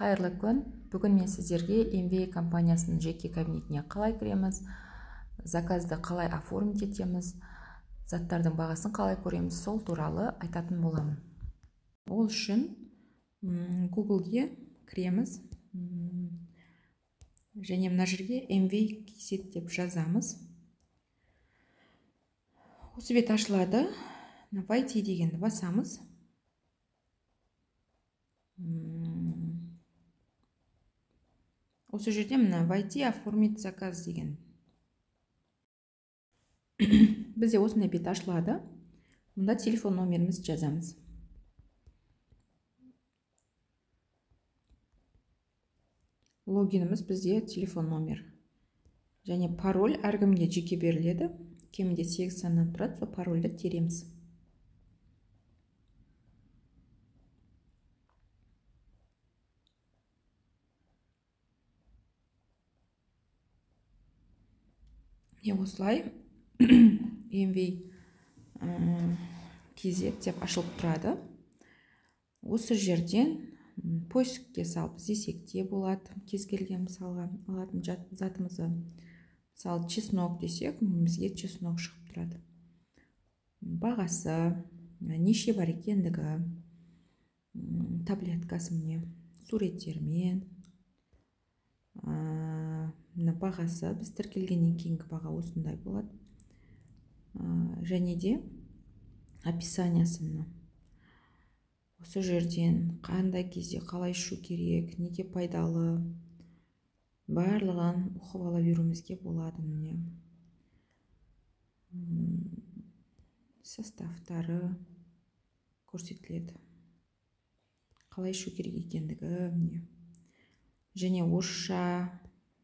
Қайырлы күн. Бүгін мен сіздерге MV компаниясының жеке кабинетіне қалай кіреміз, заказды қалай оформить етеміз, заттардың бағасын қалай көреміз, сол туралы айтатын боламын. Ол үшін Google-ге кіреміз және мына жерге MV кейсет деп жазамыз. Осы бет ашылады. Войти дегенді басамыз. Осы жерде мына войти оформить заказ деген. Бізде осындай бет ашылады. Мұнда телефон номеріміз жазамыз. Логиніміз бізде телефон номер. Және пароль әркімге жеке беріледі. Кемінде 8 саннан тұрады, сол парольді тереміз. Осылай MV кейзет деп ашылып тұрады. Осы жерден поискке салып іздесек те болады. Кез келген мысалға алатын затымызды, мысалы чеснок десек, бізге чеснок шығып тұрады. Бағасы, неше бар екендігі, таблеткасы міне, суреттермен, бағасы, біз тіркелгеннен кейінгі баға осындай болады. Және де описаниясы мына. Осы жерден қандай кезде қалай ішу керек, неге пайдалы, барлығын оқып ала беруімізге болады. Міне составтары көрсетіледі. Қалай ішу керек екендігі міне. Және орысша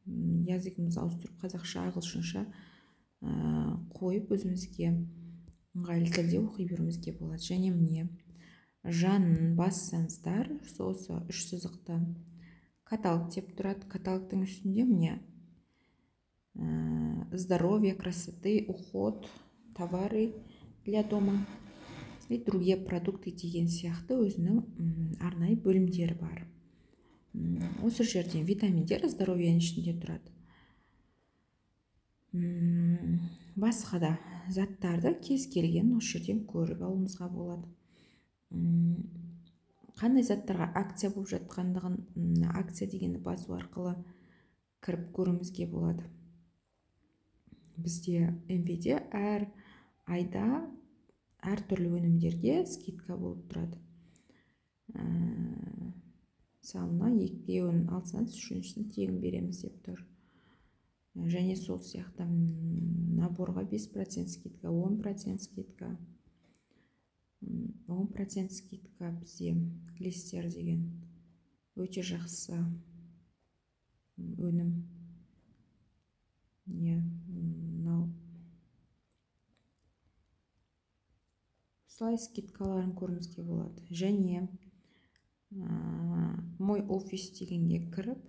язығымызды ауыстырып қазақша, ағылшынша қойып өзімізге ыңғайлы тілде оқи беруімізге болады. Және міне жанын бассаңыздар, осы 3 сызықты каталог деп тұрады. Каталогтың үстінде міне здоровье, красоты, уход, товары для дома и другие продукты деген сияқты өзінің арнайы бөлімдері бар. Осы жерден витаминдер здоровьенің ішінде тұрады. Басқа да заттарды кез келген осы жерден көріп алуымызға болады. Қандай заттарға акция болып жатқандығын, акция дегенді басу арқылы кіріп көруімізге болады. Бізде MV-де әр айда әр түрлі өнімдерге скидка болып тұрады. Мысалына, екеуін алсаңыз, үшіншісін тегін береміз деп тұр. Және сол сияқты наборға 5% скидка, 10% скидка. 10% скидка бізде глистер деген өте жақсы өнім. Слай скидкаларын көрімізге болады. Және мой офис дегенге кіріп,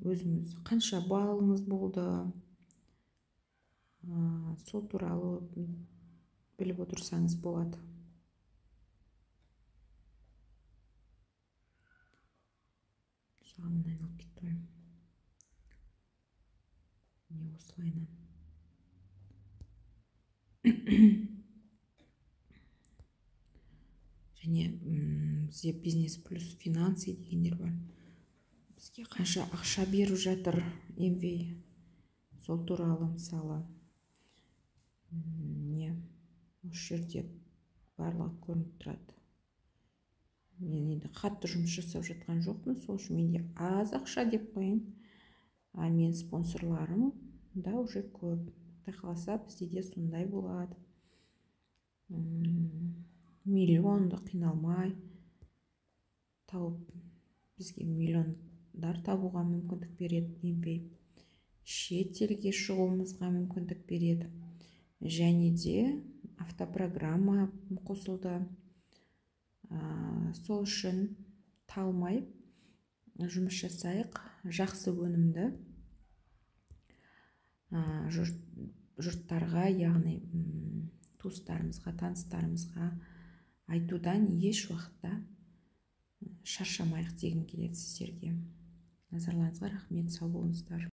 өзіңіз қанша балыңыз болды, сол туралы біліп отырсаңыз болады. Соған айналып кетті. Не осылайынан. Және бізде бизнес плюс финансы дегендер бар. Бізге қанша ақша беріп жатыр MV, сол туралы мысалы. Осы жерде барлығы көрініп тұрады. Мен енді қатты жұмыс жасап жатқан жоқпын, сол үшін менде аз ақша деп қойын. Мен спонсорларым да уже көп. Қаласа бізде де сондай болады. Миллионды қиналмай тауып, бізге миллиондар табуға мүмкіндік береді MV. Шет елге шығуымызға мүмкіндік береді. Және де автопрограмма қосылды. Сол үшін талмай жұмыс жасайық, жақсы өнімді жұрттарға, яғни туыстарымызға, таныстарымызға айтудан еш уақытта шаршамайық дегім келеді сіздерге. Назарларыңызға рахмет, сау болыңыздар.